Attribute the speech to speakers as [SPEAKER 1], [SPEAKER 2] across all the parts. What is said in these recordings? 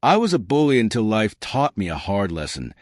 [SPEAKER 1] I was a bully until life taught me a hard lesson.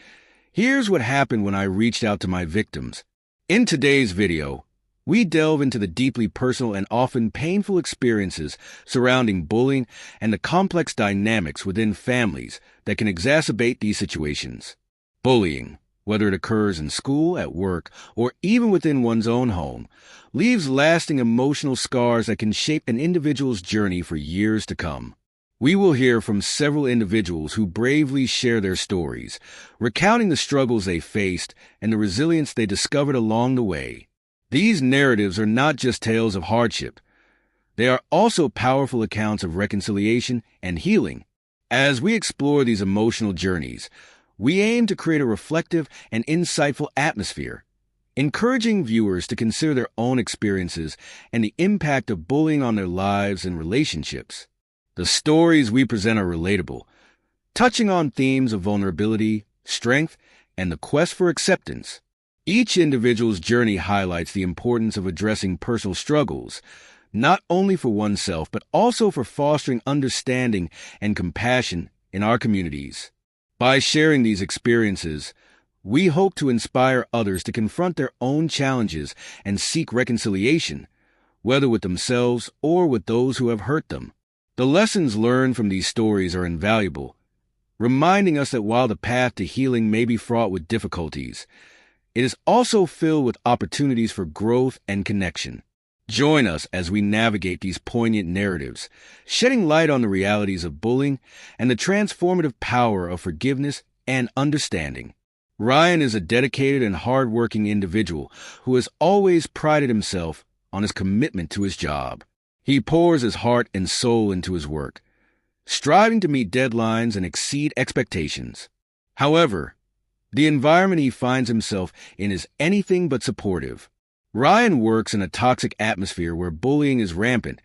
[SPEAKER 1] Here's what happened when I reached out to my victims. In today's video, we delve into the deeply personal and often painful experiences surrounding bullying and the complex dynamics within families that can exacerbate these situations. Bullying, whether it occurs in school, at work, or even within one's own home, leaves lasting emotional scars that can shape an individual's journey for years to come. We will hear from several individuals who bravely share their stories, recounting the struggles they faced and the resilience they discovered along the way. These narratives are not just tales of hardship. They are also powerful accounts of reconciliation and healing. As we explore these emotional journeys, we aim to create a reflective and insightful atmosphere, encouraging viewers to consider their own experiences and the impact of bullying on their lives and relationships. The stories we present are relatable, touching on themes of vulnerability, strength, and the quest for acceptance. Each individual's journey highlights the importance of addressing personal struggles, not only for oneself, but also for fostering understanding and compassion in our communities. By sharing these experiences, we hope to inspire others to confront their own challenges and seek reconciliation, whether with themselves or with those who have hurt them. The lessons learned from these stories are invaluable, reminding us that while the path to healing may be fraught with difficulties, it is also filled with opportunities for growth and connection. Join us as we navigate these poignant narratives, shedding light on the realities of bullying and the transformative power of forgiveness and understanding. Ryan is a dedicated and hardworking individual who has always prided himself on his commitment to his job. He pours his heart and soul into his work, striving to meet deadlines and exceed expectations. However, the environment he finds himself in is anything but supportive. Ryan works in a toxic atmosphere where bullying is rampant,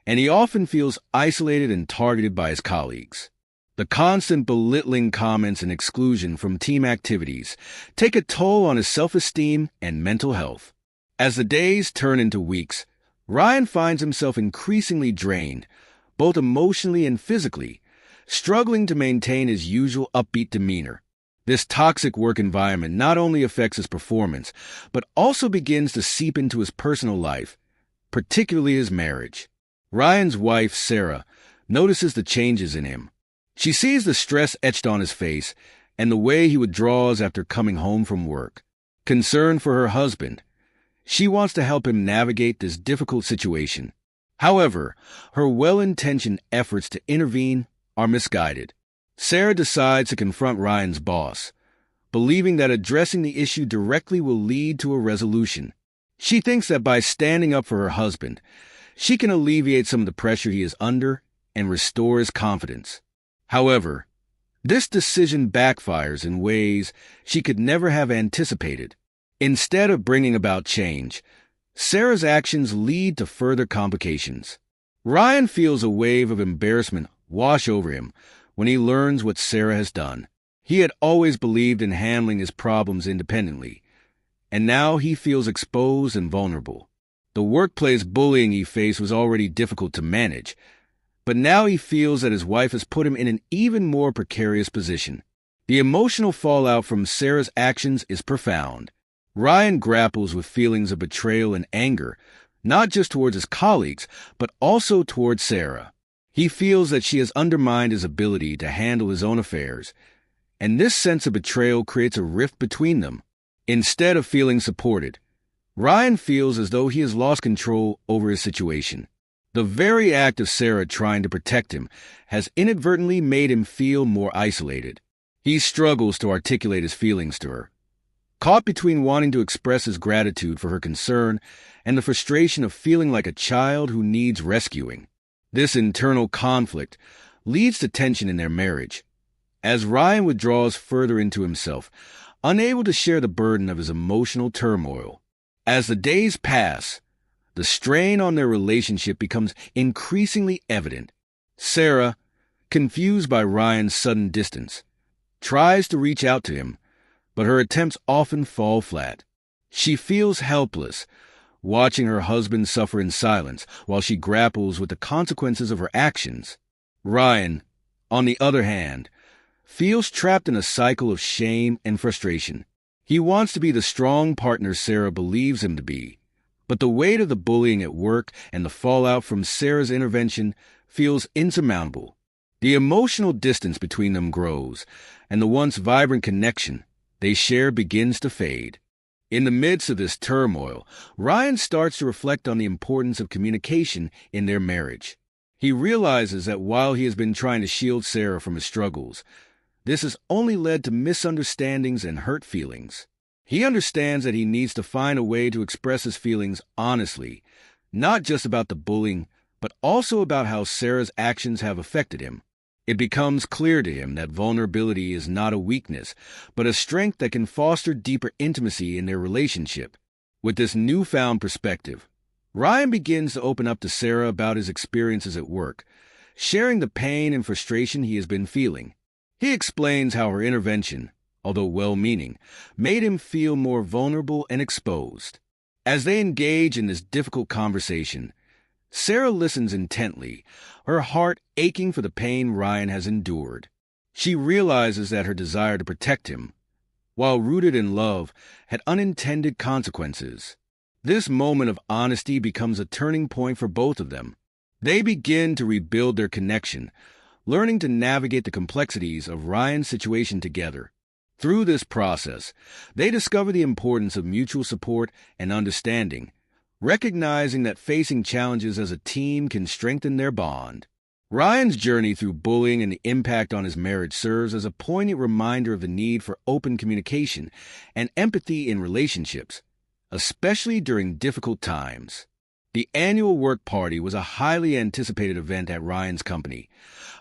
[SPEAKER 1] and he often feels isolated and targeted by his colleagues. The constant belittling comments and exclusion from team activities take a toll on his self-esteem and mental health. As the days turn into weeks, Ryan finds himself increasingly drained, both emotionally and physically, struggling to maintain his usual upbeat demeanor. This toxic work environment not only affects his performance, but also begins to seep into his personal life, particularly his marriage. Ryan's wife, Sarah, notices the changes in him. She sees the stress etched on his face and the way he withdraws after coming home from work. Concerned for her husband, she wants to help him navigate this difficult situation. However, her well-intentioned efforts to intervene are misguided. Sarah decides to confront Ryan's boss, believing that addressing the issue directly will lead to a resolution. She thinks that by standing up for her husband, she can alleviate some of the pressure he is under and restore his confidence. However, this decision backfires in ways she could never have anticipated. Instead of bringing about change, Sarah's actions lead to further complications. Ryan feels a wave of embarrassment wash over him when he learns what Sarah has done. He had always believed in handling his problems independently, and now he feels exposed and vulnerable. The workplace bullying he faced was already difficult to manage, but now he feels that his wife has put him in an even more precarious position. The emotional fallout from Sarah's actions is profound. Ryan grapples with feelings of betrayal and anger, not just towards his colleagues, but also towards Sarah. He feels that she has undermined his ability to handle his own affairs, and this sense of betrayal creates a rift between them. Instead of feeling supported, Ryan feels as though he has lost control over his situation. The very act of Sarah trying to protect him has inadvertently made him feel more isolated. He struggles to articulate his feelings to her, caught between wanting to express his gratitude for her concern and the frustration of feeling like a child who needs rescuing. This internal conflict leads to tension in their marriage, as Ryan withdraws further into himself, unable to share the burden of his emotional turmoil. As the days pass, the strain on their relationship becomes increasingly evident. Sarah, confused by Ryan's sudden distance, tries to reach out to him, but her attempts often fall flat. She feels helpless, watching her husband suffer in silence while she grapples with the consequences of her actions. Ryan, on the other hand, feels trapped in a cycle of shame and frustration. He wants to be the strong partner Sarah believes him to be, but the weight of the bullying at work and the fallout from Sarah's intervention feels insurmountable. The emotional distance between them grows, and the once vibrant connection they share begins to fade. In the midst of this turmoil, Ryan starts to reflect on the importance of communication in their marriage. He realizes that while he has been trying to shield Sarah from his struggles, this has only led to misunderstandings and hurt feelings. He understands that he needs to find a way to express his feelings honestly, not just about the bullying, but also about how Sarah's actions have affected him. It becomes clear to him that vulnerability is not a weakness, but a strength that can foster deeper intimacy in their relationship. With this newfound perspective, Ryan begins to open up to Sarah about his experiences at work, sharing the pain and frustration he has been feeling. He explains how her intervention, although well-meaning, made him feel more vulnerable and exposed. As they engage in this difficult conversation, Sarah listens intently, her heart aching for the pain Ryan has endured. She realizes that her desire to protect him, while rooted in love, had unintended consequences. This moment of honesty becomes a turning point for both of them. They begin to rebuild their connection, learning to navigate the complexities of Ryan's situation together. Through this process, they discover the importance of mutual support and understanding, recognizing that facing challenges as a team can strengthen their bond. Ryan's journey through bullying and the impact on his marriage serves as a poignant reminder of the need for open communication and empathy in relationships, especially during difficult times. The annual work party was a highly anticipated event at Ryan's company,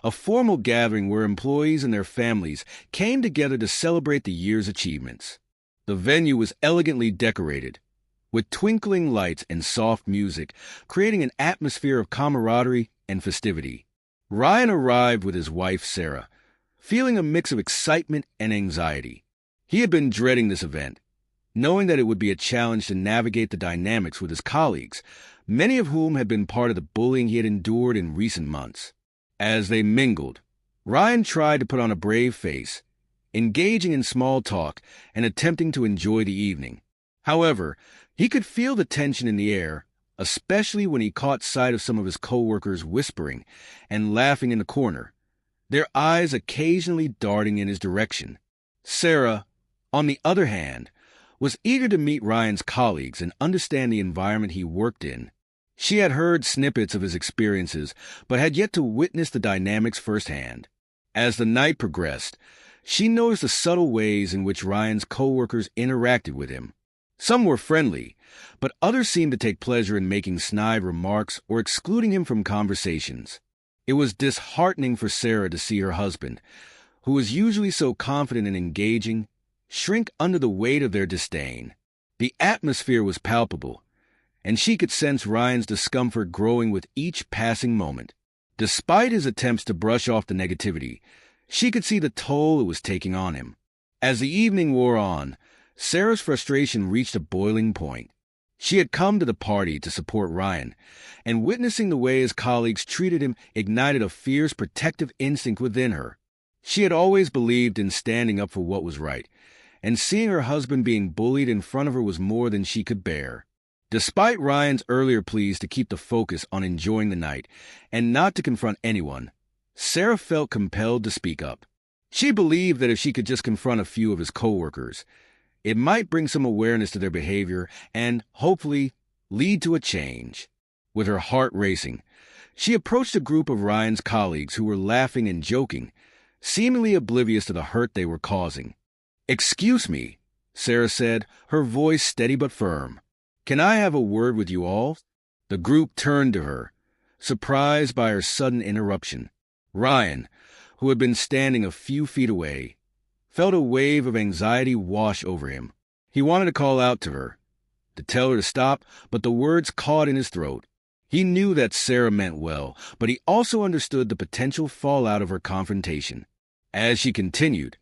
[SPEAKER 1] a formal gathering where employees and their families came together to celebrate the year's achievements. The venue was elegantly decorated, with twinkling lights and soft music, creating an atmosphere of camaraderie and festivity. Ryan arrived with his wife, Sarah, feeling a mix of excitement and anxiety. He had been dreading this event, knowing that it would be a challenge to navigate the dynamics with his colleagues, many of whom had been part of the bullying he had endured in recent months. As they mingled, Ryan tried to put on a brave face, engaging in small talk and attempting to enjoy the evening. However, he could feel the tension in the air, especially when he caught sight of some of his coworkers whispering and laughing in the corner, their eyes occasionally darting in his direction. Sarah, on the other hand, was eager to meet Ryan's colleagues and understand the environment he worked in. She had heard snippets of his experiences, but had yet to witness the dynamics firsthand. As the night progressed, she noticed the subtle ways in which Ryan's coworkers interacted with him. Some were friendly, but others seemed to take pleasure in making snide remarks or excluding him from conversations. It was disheartening for Sarah to see her husband, who was usually so confident and engaging, shrink under the weight of their disdain. The atmosphere was palpable, and she could sense Ryan's discomfort growing with each passing moment. Despite his attempts to brush off the negativity, she could see the toll it was taking on him. As the evening wore on, Sarah's frustration reached a boiling point. She had come to the party to support Ryan, and witnessing the way his colleagues treated him ignited a fierce protective instinct within her. She had always believed in standing up for what was right, and seeing her husband being bullied in front of her was more than she could bear. Despite Ryan's earlier pleas to keep the focus on enjoying the night and not to confront anyone, Sarah felt compelled to speak up. She believed that if she could just confront a few of his coworkers, it might bring some awareness to their behavior and, hopefully, lead to a change. With her heart racing, she approached a group of Ryan's colleagues who were laughing and joking, seemingly oblivious to the hurt they were causing. "Excuse me," Sarah said, her voice steady but firm. "Can I have a word with you all?" The group turned to her, surprised by her sudden interruption. Ryan, who had been standing a few feet away, felt a wave of anxiety wash over him. He wanted to call out to her, to tell her to stop, but the words caught in his throat. He knew that Sarah meant well, but he also understood the potential fallout of her confrontation. As she continued,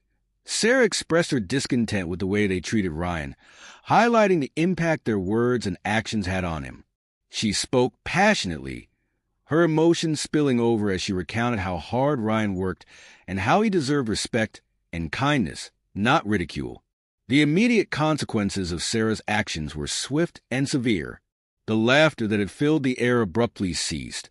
[SPEAKER 1] Sarah expressed her discontent with the way they treated Ryan, highlighting the impact their words and actions had on him. She spoke passionately, her emotions spilling over as she recounted how hard Ryan worked and how he deserved respect and kindness, not ridicule. The immediate consequences of Sarah's actions were swift and severe. The laughter that had filled the air abruptly ceased,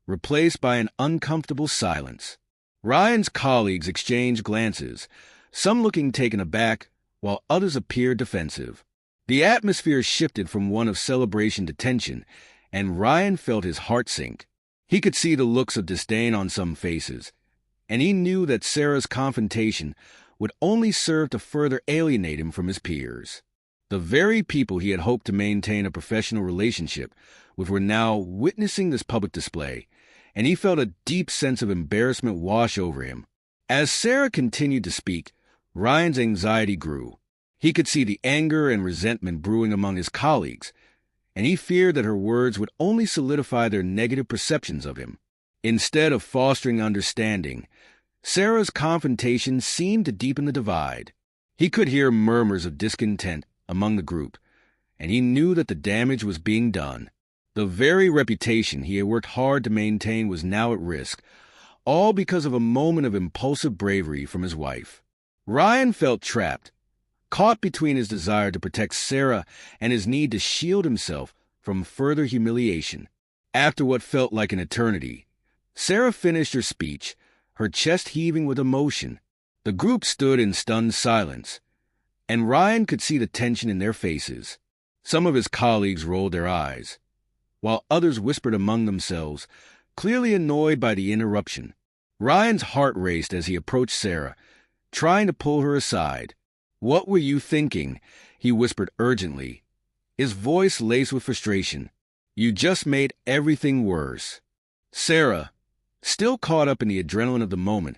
[SPEAKER 1] replaced by an uncomfortable silence. Ryan's colleagues exchanged glances, some looking taken aback, while others appeared defensive. The atmosphere shifted from one of celebration to tension, and Ryan felt his heart sink. He could see the looks of disdain on some faces, and he knew that Sarah's confrontation would only serve to further alienate him from his peers. The very people he had hoped to maintain a professional relationship with were now witnessing this public display, and he felt a deep sense of embarrassment wash over him. As Sarah continued to speak, Ryan's anxiety grew. He could see the anger and resentment brewing among his colleagues, and he feared that her words would only solidify their negative perceptions of him. Instead of fostering understanding, Sarah's confrontation seemed to deepen the divide. He could hear murmurs of discontent among the group, and he knew that the damage was being done. The very reputation he had worked hard to maintain was now at risk, all because of a moment of impulsive bravery from his wife. Ryan felt trapped, caught between his desire to protect Sarah and his need to shield himself from further humiliation. After what felt like an eternity, Sarah finished her speech, her chest heaving with emotion. The group stood in stunned silence, and Ryan could see the tension in their faces. Some of his colleagues rolled their eyes, while others whispered among themselves, clearly annoyed by the interruption. Ryan's heart raced as he approached Sarah, trying to pull her aside. "What were you thinking?" he whispered urgently, his voice laced with frustration. "You just made everything worse." Sarah, still caught up in the adrenaline of the moment,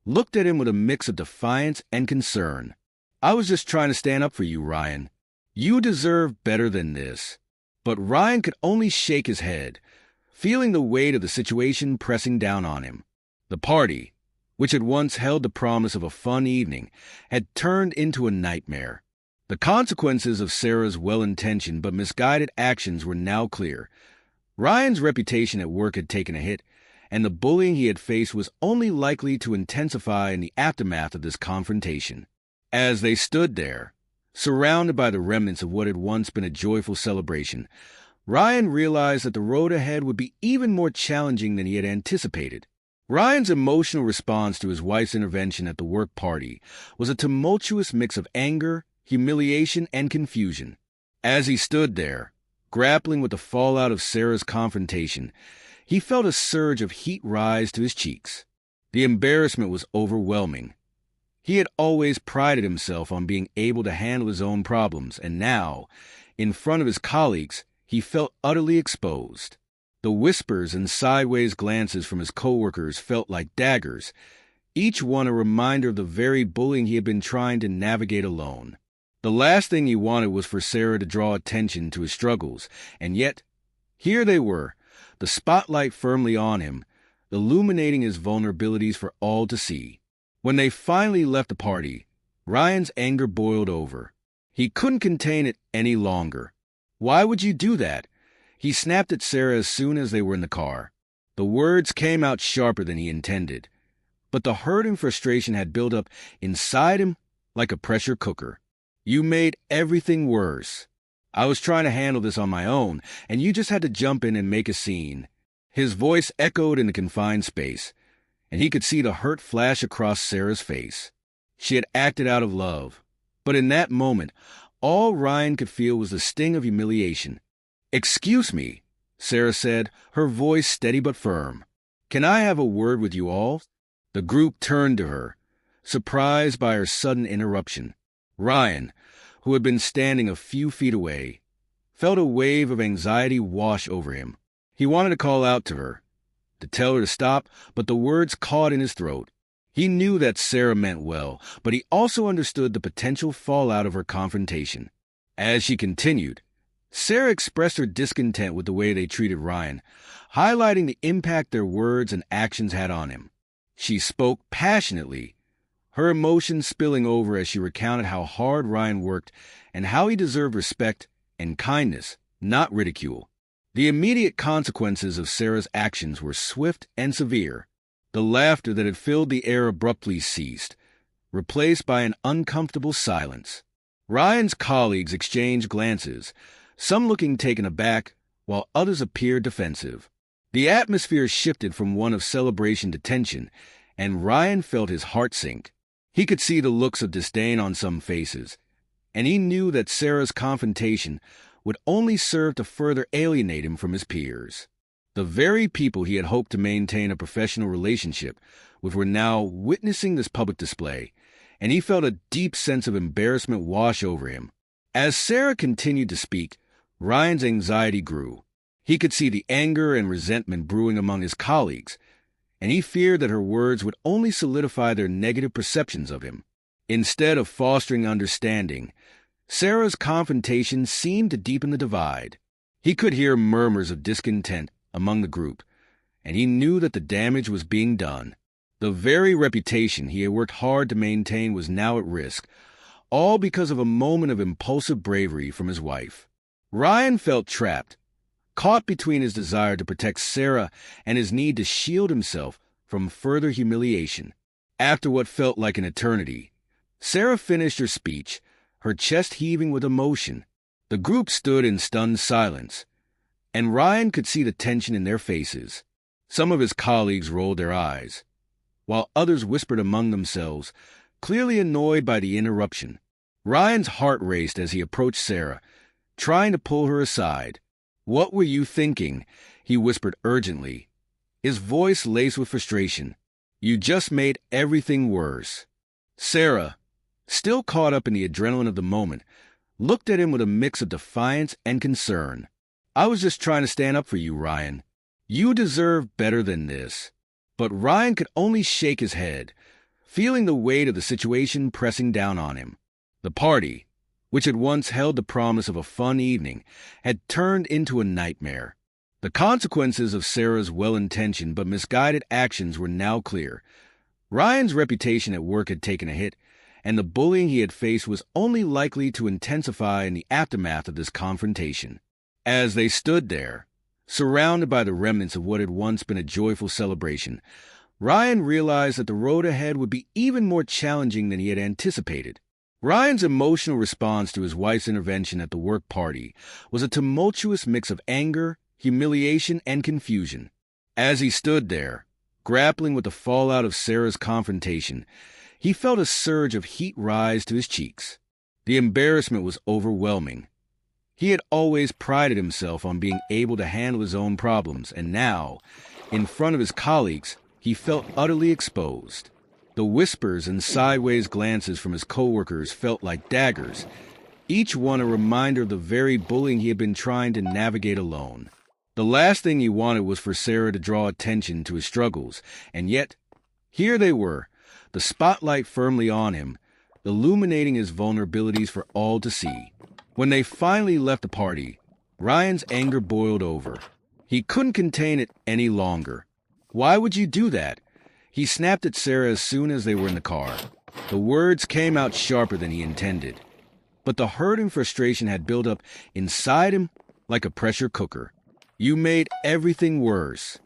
[SPEAKER 1] looked at him with a mix of defiance and concern. "I was just trying to stand up for you, Ryan. You deserve better than this." But Ryan could only shake his head, feeling the weight of the situation pressing down on him. The party, which had once held the promise of a fun evening, had turned into a nightmare. The consequences of Sarah's well-intentioned but misguided actions were now clear. Ryan's reputation at work had taken a hit, and the bullying he had faced was only likely to intensify in the aftermath of this confrontation. As they stood there, surrounded by the remnants of what had once been a joyful celebration, Ryan realized that the road ahead would be even more challenging than he had anticipated. Ryan's emotional response to his wife's intervention at the work party was a tumultuous mix of anger, humiliation, and confusion. As he stood there, grappling with the fallout of Sarah's confrontation, he felt a surge of heat rise to his cheeks. The embarrassment was overwhelming. He had always prided himself on being able to handle his own problems, and now, in front of his colleagues, he felt utterly exposed. The whispers and sideways glances from his coworkers felt like daggers, each one a reminder of the very bullying he had been trying to navigate alone. The last thing he wanted was for Sarah to draw attention to his struggles, and yet, here they were, the spotlight firmly on him, illuminating his vulnerabilities for all to see. When they finally left the party, Ryan's anger boiled over. He couldn't contain it any longer. "Why would you do that?" He snapped at Sarah as soon as they were in the car. The words came out sharper than he intended, but the hurt and frustration had built up inside him like a pressure cooker. "You made everything worse. I was trying to handle this on my own, and you just had to jump in and make a scene." His voice echoed in the confined space, and he could see the hurt flash across Sarah's face. She had acted out of love, but in that moment, all Ryan could feel was the sting of humiliation. "Excuse me," Sarah said, her voice steady but firm. "Can I have a word with you all?" The group turned to her, surprised by her sudden interruption. Ryan, who had been standing a few feet away, felt a wave of anxiety wash over him. He wanted to call out to her, to tell her to stop, but the words caught in his throat. He knew that Sarah meant well, but he also understood the potential fallout of her confrontation. As she continued, Sarah expressed her discontent with the way they treated Ryan, highlighting the impact their words and actions had on him. She spoke passionately, her emotions spilling over as she recounted how hard Ryan worked and how he deserved respect and kindness, not ridicule. The immediate consequences of Sarah's actions were swift and severe. The laughter that had filled the air abruptly ceased, replaced by an uncomfortable silence. Ryan's colleagues exchanged glances, some looking taken aback, while others appeared defensive. The atmosphere shifted from one of celebration to tension, and Ryan felt his heart sink. He could see the looks of disdain on some faces, and he knew that Sarah's confrontation would only serve to further alienate him from his peers. The very people he had hoped to maintain a professional relationship with were now witnessing this public display, and he felt a deep sense of embarrassment wash over him. As Sarah continued to speak, Ryan's anxiety grew. He could see the anger and resentment brewing among his colleagues, and he feared that her words would only solidify their negative perceptions of him. Instead of fostering understanding, Sarah's confrontation seemed to deepen the divide. He could hear murmurs of discontent among the group, and he knew that the damage was being done. The very reputation he had worked hard to maintain was now at risk, all because of a moment of impulsive bravery from his wife. Ryan felt trapped, caught between his desire to protect Sarah and his need to shield himself from further humiliation. After what felt like an eternity, Sarah finished her speech, her chest heaving with emotion. The group stood in stunned silence, and Ryan could see the tension in their faces. Some of his colleagues rolled their eyes, while others whispered among themselves, clearly annoyed by the interruption. Ryan's heart raced as he approached Sarah, trying to pull her aside. "What were you thinking?" he whispered urgently, his voice laced with frustration. "You just made everything worse." Sarah, still caught up in the adrenaline of the moment, looked at him with a mix of defiance and concern. "I was just trying to stand up for you, Ryan. You deserve better than this." But Ryan could only shake his head, feeling the weight of the situation pressing down on him. The party, which had once held the promise of a fun evening, had turned into a nightmare. The consequences of Sarah's well-intentioned but misguided actions were now clear. Ryan's reputation at work had taken a hit, and the bullying he had faced was only likely to intensify in the aftermath of this confrontation. As they stood there, surrounded by the remnants of what had once been a joyful celebration, Ryan realized that the road ahead would be even more challenging than he had anticipated. Ryan's emotional response to his wife's intervention at the work party was a tumultuous mix of anger, humiliation, and confusion. As he stood there, grappling with the fallout of Sarah's confrontation, he felt a surge of heat rise to his cheeks. The embarrassment was overwhelming. He had always prided himself on being able to handle his own problems, and now, in front of his colleagues, he felt utterly exposed. The whispers and sideways glances from his coworkers felt like daggers, each one a reminder of the very bullying he had been trying to navigate alone. The last thing he wanted was for Sarah to draw attention to his struggles, and yet, here they were, the spotlight firmly on him, illuminating his vulnerabilities for all to see. When they finally left the party, Ryan's anger boiled over. He couldn't contain it any longer. "Why would you do that?" He snapped at Sarah as soon as they were in the car. The words came out sharper than he intended, but the hurt and frustration had built up inside him like a pressure cooker. "You made everything worse.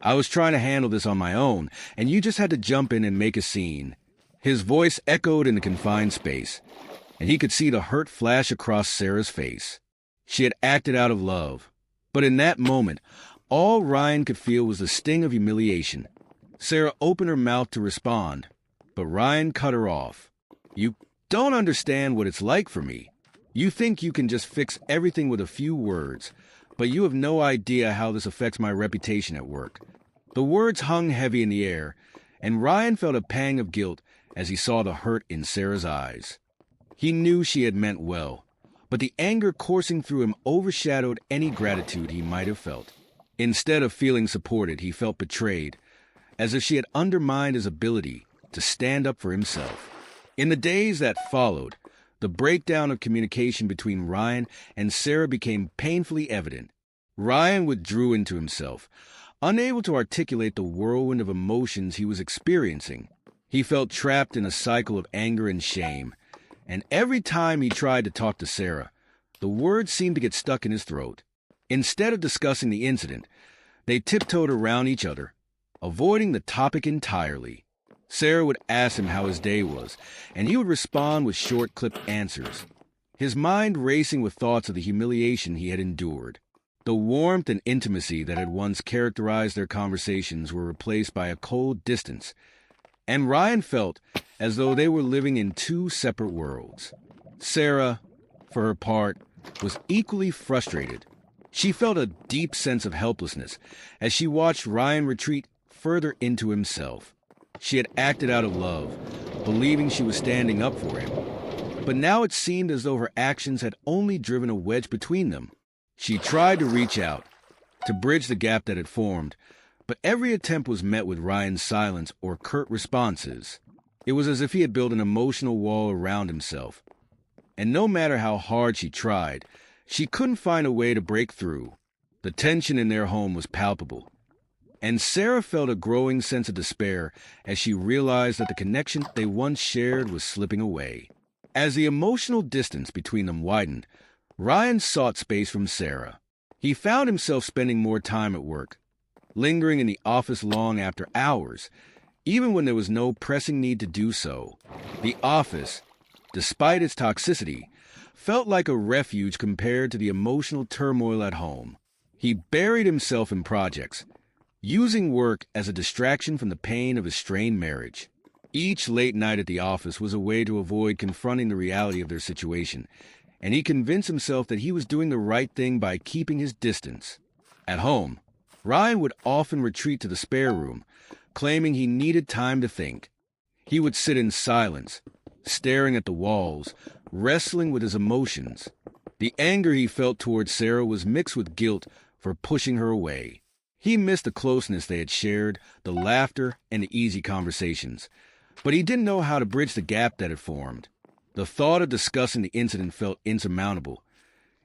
[SPEAKER 1] I was trying to handle this on my own, and you just had to jump in and make a scene." His voice echoed in the confined space, and he could see the hurt flash across Sarah's face. She had acted out of love, but in that moment, all Ryan could feel was the sting of humiliation. Sarah opened her mouth to respond, but Ryan cut her off. "You don't understand what it's like for me. You think you can just fix everything with a few words, but you have no idea how this affects my reputation at work." The words hung heavy in the air, and Ryan felt a pang of guilt as he saw the hurt in Sarah's eyes. He knew she had meant well, but the anger coursing through him overshadowed any gratitude he might have felt. Instead of feeling supported, he felt betrayed, as if she had undermined his ability to stand up for himself. In the days that followed, the breakdown of communication between Ryan and Sarah became painfully evident. Ryan withdrew into himself, unable to articulate the whirlwind of emotions he was experiencing. He felt trapped in a cycle of anger and shame, and every time he tried to talk to Sarah, the words seemed to get stuck in his throat. Instead of discussing the incident, they tiptoed around each other, avoiding the topic entirely. Sarah would ask him how his day was, and he would respond with short, clipped answers, his mind racing with thoughts of the humiliation he had endured. The warmth and intimacy that had once characterized their conversations were replaced by a cold distance, and Ryan felt as though they were living in two separate worlds. Sarah, for her part, was equally frustrated. She felt a deep sense of helplessness as she watched Ryan retreat further into himself. She had acted out of love, believing she was standing up for him. But now it seemed as though her actions had only driven a wedge between them. She tried to reach out, to bridge the gap that had formed, but every attempt was met with Ryan's silence or curt responses. It was as if he had built an emotional wall around himself. And no matter how hard she tried, she couldn't find a way to break through. The tension in their home was palpable, and Sarah felt a growing sense of despair as she realized that the connection they once shared was slipping away. As the emotional distance between them widened, Ryan sought space from Sarah. He found himself spending more time at work, lingering in the office long after hours, even when there was no pressing need to do so. The office, despite its toxicity, felt like a refuge compared to the emotional turmoil at home. He buried himself in projects, using work as a distraction from the pain of his strained marriage. Each late night at the office was a way to avoid confronting the reality of their situation, and he convinced himself that he was doing the right thing by keeping his distance. At home, Ryan would often retreat to the spare room, claiming he needed time to think. He would sit in silence, staring at the walls, wrestling with his emotions. The anger he felt towards Sarah was mixed with guilt for pushing her away. He missed the closeness they had shared, the laughter, and the easy conversations. But he didn't know how to bridge the gap that had formed. The thought of discussing the incident felt insurmountable,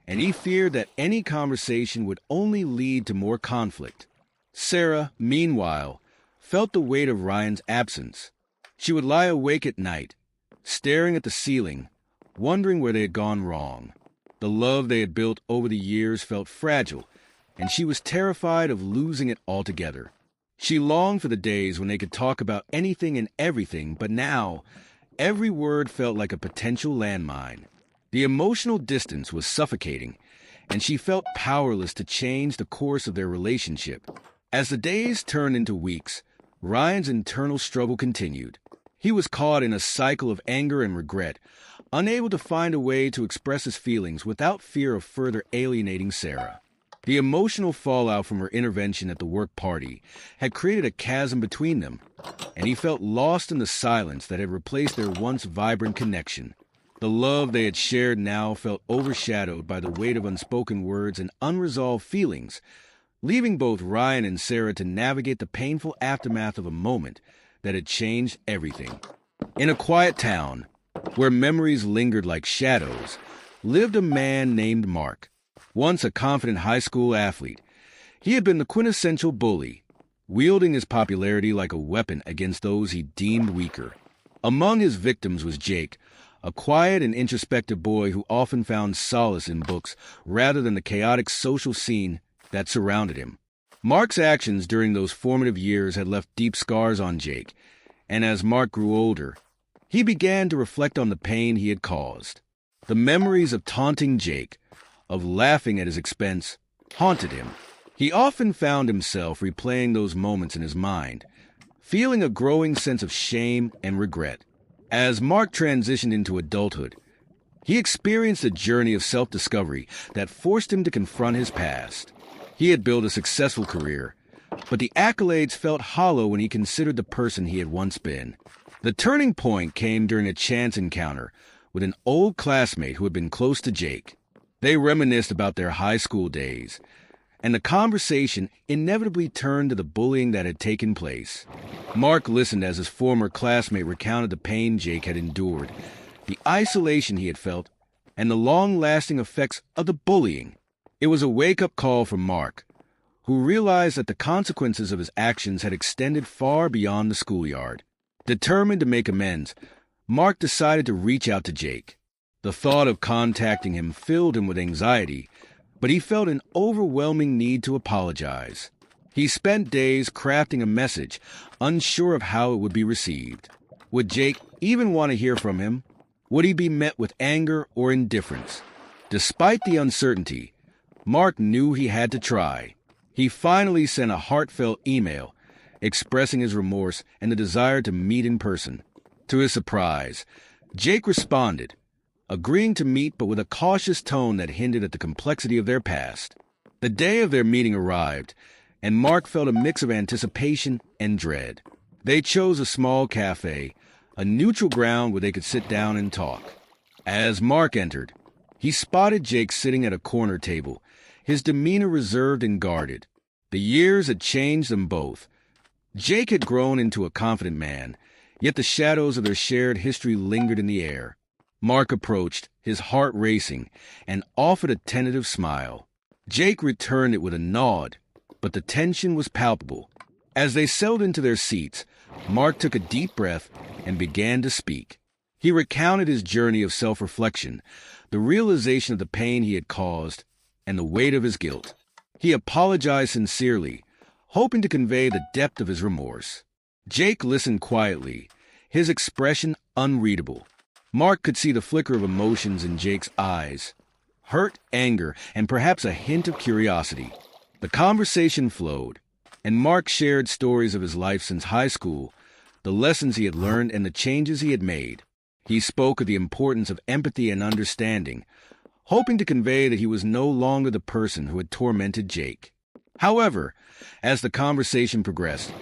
[SPEAKER 1] and he feared that any conversation would only lead to more conflict. Sarah, meanwhile, felt the weight of Ryan's absence. She would lie awake at night, staring at the ceiling, wondering where they had gone wrong. The love they had built over the years felt fragile, and she was terrified of losing it altogether. She longed for the days when they could talk about anything and everything, but now, every word felt like a potential landmine. The emotional distance was suffocating, and she felt powerless to change the course of their relationship. As the days turned into weeks, Ryan's internal struggle continued. He was caught in a cycle of anger and regret, unable to find a way to express his feelings without fear of further alienating Sarah. The emotional fallout from her intervention at the work party had created a chasm between them, and he felt lost in the silence that had replaced their once vibrant connection. The love they had shared now felt overshadowed by the weight of unspoken words and unresolved feelings, leaving both Ryan and Sarah to navigate the painful aftermath of a moment that had changed everything. In a quiet town, where memories lingered like shadows, lived a man named Mark. Once a confident high school athlete, he had been the quintessential bully, wielding his popularity like a weapon against those he deemed weaker. Among his victims was Jake, a quiet and introspective boy who often found solace in books rather than the chaotic social scene that surrounded him. Mark's actions during those formative years had left deep scars on Jake, and as Mark grew older, he began to reflect on the pain he had caused. The memories of taunting Jake, of laughing at his expense, haunted him. He often found himself replaying those moments in his mind, feeling a growing sense of shame and regret. As Mark transitioned into adulthood, he experienced a journey of self-discovery that forced him to confront his past. He had built a successful career, but the accolades felt hollow when he considered the person he had once been. The turning point came during a chance encounter with an old classmate who had been close to Jake. They reminisced about their high school days, and the conversation inevitably turned to the bullying that had taken place. Mark listened as his former classmate recounted the pain Jake had endured, the isolation he had felt, and the long-lasting effects of the bullying. It was a wake-up call for Mark, who realized that the consequences of his actions had extended far beyond the schoolyard. Determined to make amends, Mark decided to reach out to Jake. The thought of contacting him filled him with anxiety, but he felt an overwhelming need to apologize. He spent days crafting a message, unsure of how it would be received. Would Jake even want to hear from him? Would he be met with anger or indifference? Despite the uncertainty, Mark knew he had to try. He finally sent a heartfelt email, expressing his remorse and the desire to meet in person. To his surprise, Jake responded, agreeing to meet but with a cautious tone that hinted at the complexity of their past. The day of their meeting arrived, and Mark felt a mix of anticipation and dread. They chose a small cafe, a neutral ground where they could sit down and talk. As Mark entered, he spotted Jake sitting at a corner table, his demeanor reserved and guarded. The years had changed them both. Jake had grown into a confident man, yet the shadows of their shared history lingered in the air. Mark approached, his heart racing, and offered a tentative smile. Jake returned it with a nod, but the tension was palpable. As they settled into their seats, Mark took a deep breath and began to speak. He recounted his journey of self-reflection, the realization of the pain he had caused, and the weight of his guilt. He apologized sincerely, hoping to convey the depth of his remorse. Jake listened quietly, his expression unreadable. Mark could see the flicker of emotions in Jake's eyes, hurt, anger, and perhaps a hint of curiosity. The conversation flowed, and Mark shared stories of his life since high school, the lessons he had learned and the changes he had made. He spoke of the importance of empathy and understanding, hoping to convey that he was no longer the person who had tormented Jake. However, as the conversation progressed,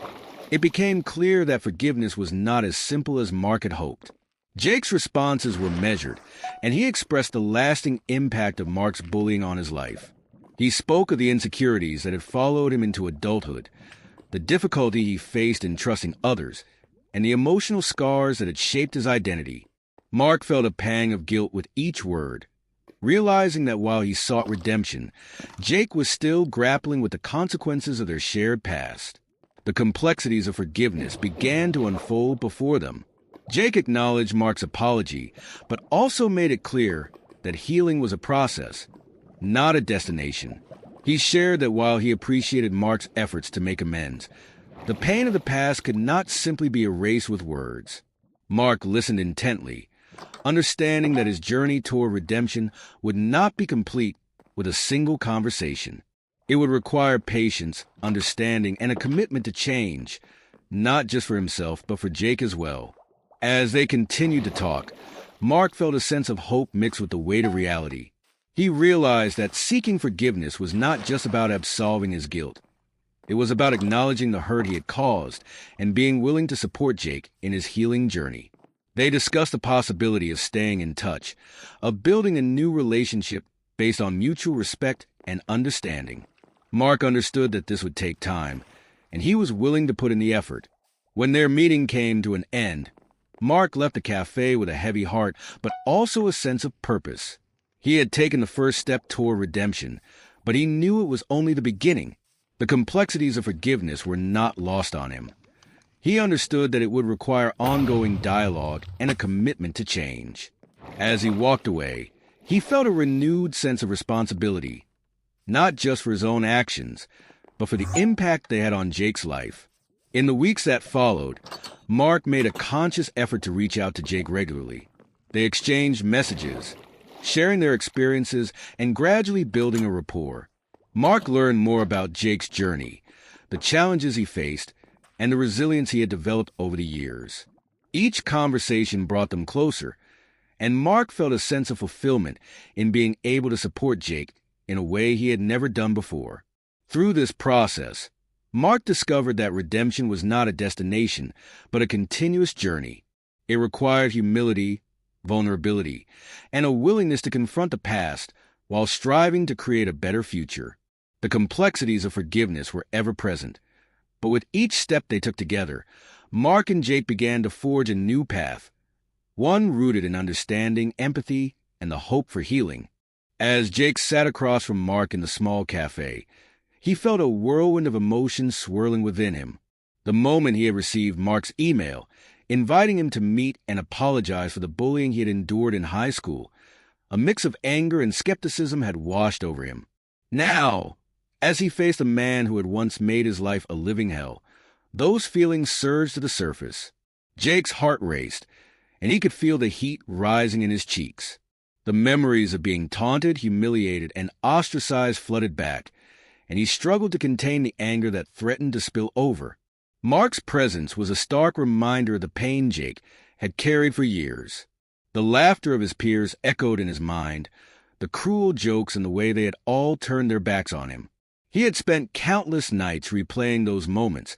[SPEAKER 1] it became clear that forgiveness was not as simple as Mark had hoped. Jake's responses were measured, and he expressed the lasting impact of Mark's bullying on his life. He spoke of the insecurities that had followed him into adulthood, the difficulty he faced in trusting others, and the emotional scars that had shaped his identity. Mark felt a pang of guilt with each word, realizing that while he sought redemption, Jake was still grappling with the consequences of their shared past. The complexities of forgiveness began to unfold before them. Jake acknowledged Mark's apology, but also made it clear that healing was a process, not a destination. He shared that while he appreciated Mark's efforts to make amends, the pain of the past could not simply be erased with words. Mark listened intently, understanding that his journey toward redemption would not be complete with a single conversation. It would require patience, understanding, and a commitment to change, not just for himself, but for Jake as well. As they continued to talk, Mark felt a sense of hope mixed with the weight of reality. He realized that seeking forgiveness was not just about absolving his guilt. It was about acknowledging the hurt he had caused and being willing to support Jake in his healing journey. They discussed the possibility of staying in touch, of building a new relationship based on mutual respect and understanding. Mark understood that this would take time, and he was willing to put in the effort. When their meeting came to an end, Mark left the cafe with a heavy heart, but also a sense of purpose. He had taken the first step toward redemption, but he knew it was only the beginning. The complexities of forgiveness were not lost on him. He understood that it would require ongoing dialogue and a commitment to change. As he walked away, he felt a renewed sense of responsibility, not just for his own actions, but for the impact they had on Jake's life. In the weeks that followed, Mark made a conscious effort to reach out to Jake regularly. They exchanged messages, sharing their experiences and gradually building a rapport. Mark learned more about Jake's journey, the challenges he faced, and the resilience he had developed over the years. Each conversation brought them closer, and Mark felt a sense of fulfillment in being able to support Jake in a way he had never done before. Through this process, Mark discovered that redemption was not a destination, but a continuous journey. It required humility, vulnerability, and a willingness to confront the past while striving to create a better future. The complexities of forgiveness were ever present, but with each step they took together, Mark and Jake began to forge a new path, one rooted in understanding, empathy, and the hope for healing. As Jake sat across from Mark in the small cafe, he felt a whirlwind of emotions swirling within him. The moment he had received Mark's email, inviting him to meet and apologize for the bullying he had endured in high school, a mix of anger and skepticism had washed over him. Now, as he faced a man who had once made his life a living hell, those feelings surged to the surface. Jake's heart raced, and he could feel the heat rising in his cheeks. The memories of being taunted, humiliated, and ostracized flooded back, and he struggled to contain the anger that threatened to spill over. Mark's presence was a stark reminder of the pain Jake had carried for years. The laughter of his peers echoed in his mind, the cruel jokes and the way they had all turned their backs on him. He had spent countless nights replaying those moments,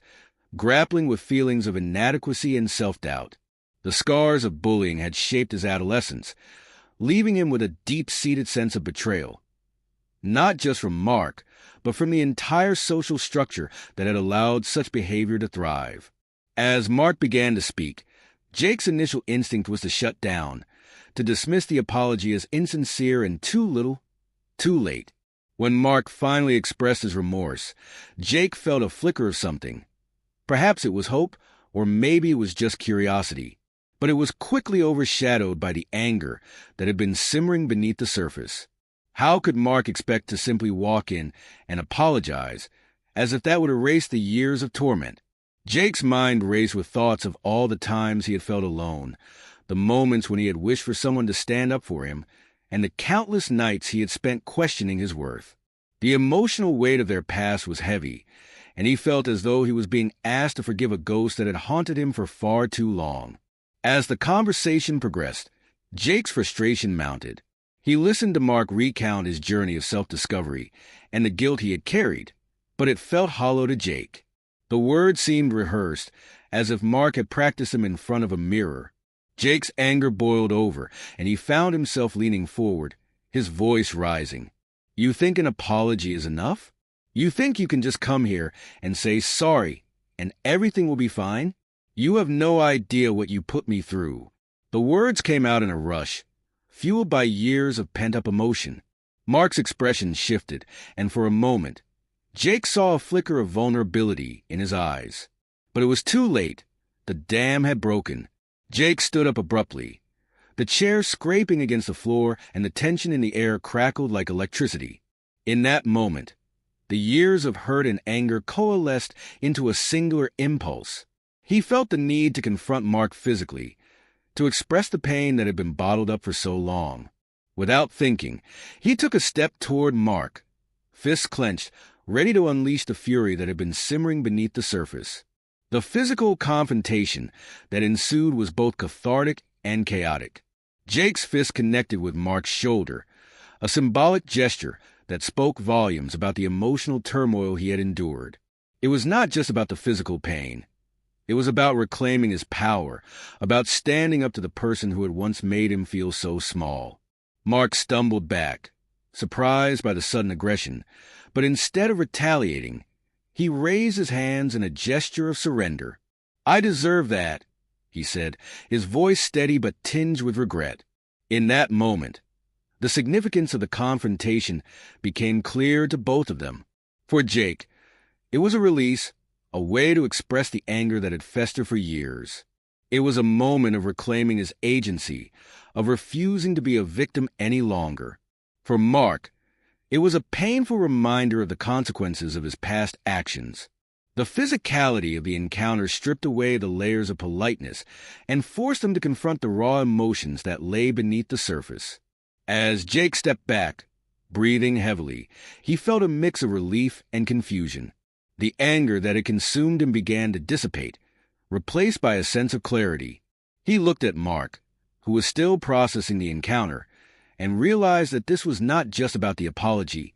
[SPEAKER 1] grappling with feelings of inadequacy and self-doubt. The scars of bullying had shaped his adolescence, leaving him with a deep-seated sense of betrayal. Not just from Mark, but from the entire social structure that had allowed such behavior to thrive. As Mark began to speak, Jake's initial instinct was to shut down, to dismiss the apology as insincere and too little, too late. When Mark finally expressed his remorse, Jake felt a flicker of something. Perhaps it was hope, or maybe it was just curiosity. But it was quickly overshadowed by the anger that had been simmering beneath the surface. How could Mark expect to simply walk in and apologize, as if that would erase the years of torment? Jake's mind raced with thoughts of all the times he had felt alone, the moments when he had wished for someone to stand up for him, and the countless nights he had spent questioning his worth. The emotional weight of their past was heavy, and he felt as though he was being asked to forgive a ghost that had haunted him for far too long. As the conversation progressed, Jake's frustration mounted. He listened to Mark recount his journey of self-discovery and the guilt he had carried, but it felt hollow to Jake. The words seemed rehearsed, as if Mark had practiced them in front of a mirror. Jake's anger boiled over, and he found himself leaning forward, his voice rising. "You think an apology is enough? You think you can just come here and say sorry, and everything will be fine? You have no idea what you put me through." The words came out in a rush, fueled by years of pent-up emotion. Mark's expression shifted, and for a moment, Jake saw a flicker of vulnerability in his eyes. But it was too late. The dam had broken. Jake stood up abruptly, the chair scraping against the floor and the tension in the air crackled like electricity. In that moment, the years of hurt and anger coalesced into a singular impulse. He felt the need to confront Mark physically, to express the pain that had been bottled up for so long. Without thinking, he took a step toward Mark, fists clenched, ready to unleash the fury that had been simmering beneath the surface. The physical confrontation that ensued was both cathartic and chaotic. Jake's fist connected with Mark's shoulder, a symbolic gesture that spoke volumes about the emotional turmoil he had endured. It was not just about the physical pain. It was about reclaiming his power, about standing up to the person who had once made him feel so small. Mark stumbled back, surprised by the sudden aggression, but instead of retaliating, he raised his hands in a gesture of surrender. "I deserve that," he said, his voice steady but tinged with regret. In that moment, the significance of the confrontation became clear to both of them. For Jake, it was a release, a way to express the anger that had festered for years. It was a moment of reclaiming his agency, of refusing to be a victim any longer. For Mark, it was a painful reminder of the consequences of his past actions. The physicality of the encounter stripped away the layers of politeness and forced him to confront the raw emotions that lay beneath the surface. As Jake stepped back, breathing heavily, he felt a mix of relief and confusion. The anger that had consumed him began to dissipate, replaced by a sense of clarity. He looked at Mark, who was still processing the encounter, and realized that this was not just about the apology.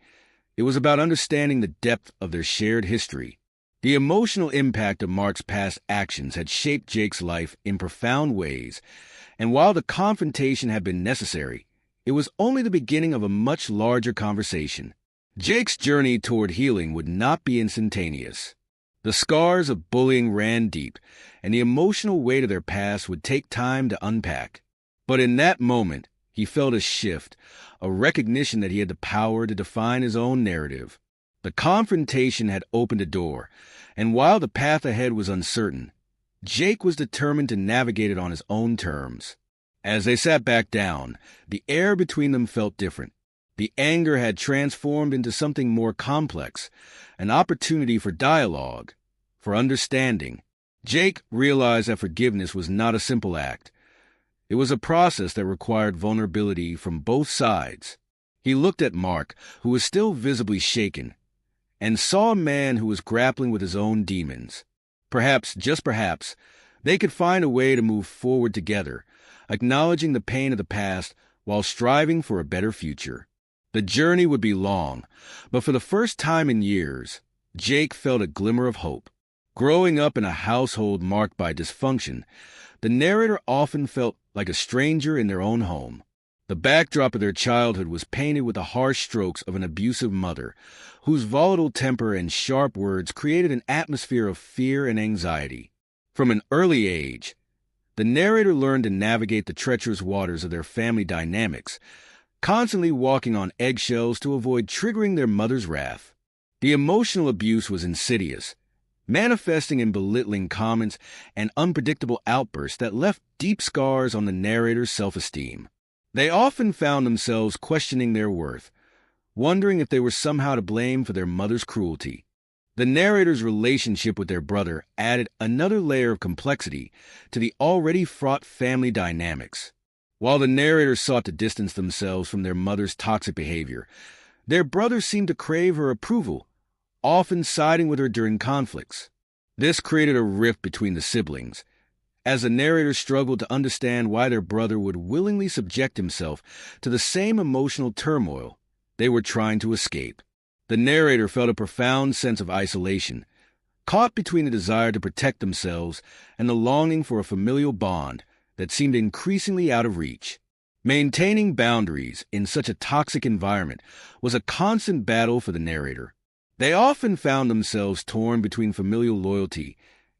[SPEAKER 1] It was about understanding the depth of their shared history. The emotional impact of Mark's past actions had shaped Jake's life in profound ways, and while the confrontation had been necessary, it was only the beginning of a much larger conversation. Jake's journey toward healing would not be instantaneous. The scars of bullying ran deep, and the emotional weight of their past would take time to unpack. But in that moment, he felt a shift, a recognition that he had the power to define his own narrative. The confrontation had opened a door, and while the path ahead was uncertain, Jake was determined to navigate it on his own terms. As they sat back down, the air between them felt different. The anger had transformed into something more complex, an opportunity for dialogue, for understanding. Jake realized that forgiveness was not a simple act. It was a process that required vulnerability from both sides. He looked at Mark, who was still visibly shaken, and saw a man who was grappling with his own demons. Perhaps, just perhaps, they could find a way to move forward together, acknowledging the pain of the past while striving for a better future. The journey would be long, but for the first time in years, Jake felt a glimmer of hope. Growing up in a household marked by dysfunction, the narrator often felt like a stranger in their own home. The backdrop of their childhood was painted with the harsh strokes of an abusive mother, whose volatile temper and sharp words created an atmosphere of fear and anxiety. From an early age, the narrator learned to navigate the treacherous waters of their family dynamics, constantly walking on eggshells to avoid triggering their mother's wrath. The emotional abuse was insidious, manifesting in belittling comments and unpredictable outbursts that left deep scars on the narrator's self-esteem. They often found themselves questioning their worth, wondering if they were somehow to blame for their mother's cruelty. The narrator's relationship with their brother added another layer of complexity to the already fraught family dynamics. While the narrator sought to distance themselves from their mother's toxic behavior, their brother seemed to crave her approval, often siding with her during conflicts. This created a rift between the siblings, as the narrator struggled to understand why their brother would willingly subject himself to the same emotional turmoil they were trying to escape. The narrator felt a profound sense of isolation, caught between the desire to protect themselves and the longing for a familial bond that seemed increasingly out of reach. Maintaining boundaries in such a toxic environment was a constant battle for the narrator. They often found themselves torn between familial loyalty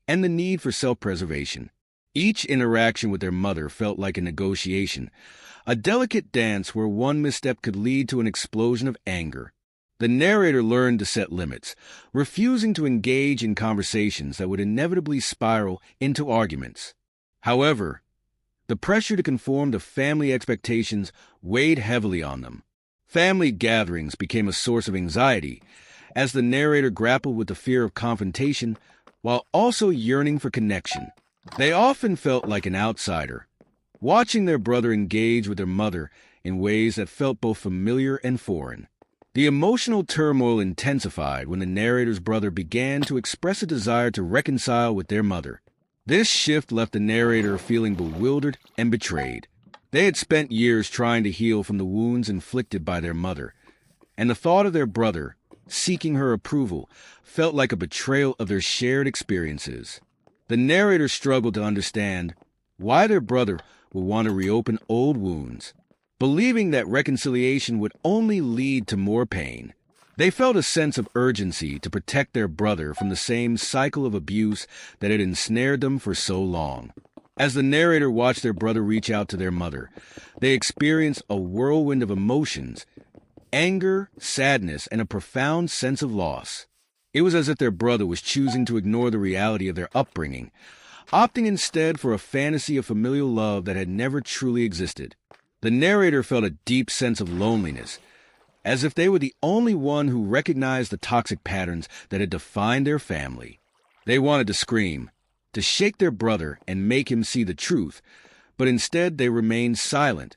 [SPEAKER 1] and the need for self-preservation. Each interaction with their mother felt like a negotiation, a delicate dance where one misstep could lead to an explosion of anger. The narrator learned to set limits, refusing to engage in conversations that would inevitably spiral into arguments. However, the pressure to conform to family expectations weighed heavily on them. Family gatherings became a source of anxiety, as the narrator grappled with the fear of confrontation while also yearning for connection. They often felt like an outsider, watching their brother engage with their mother in ways that felt both familiar and foreign. The emotional turmoil intensified when the narrator's brother began to express a desire to reconcile with their mother. This shift left the narrator feeling bewildered and betrayed. They had spent years trying to heal from the wounds inflicted by their mother, and the thought of their brother seeking her approval felt like a betrayal of their shared experiences. The narrator struggled to understand why their brother would want to reopen old wounds, believing that reconciliation would only lead to more pain. They felt a sense of urgency to protect their brother from the same cycle of abuse that had ensnared them for so long. As the narrator watched their brother reach out to their mother, they experienced a whirlwind of emotions: anger, sadness, and a profound sense of loss. It was as if their brother was choosing to ignore the reality of their upbringing, opting instead for a fantasy of familial love that had never truly existed. The narrator felt a deep sense of loneliness, as if they were the only one who recognized the toxic patterns that had defined their family. They wanted to scream, to shake their brother and make him see the truth, but instead they remained silent,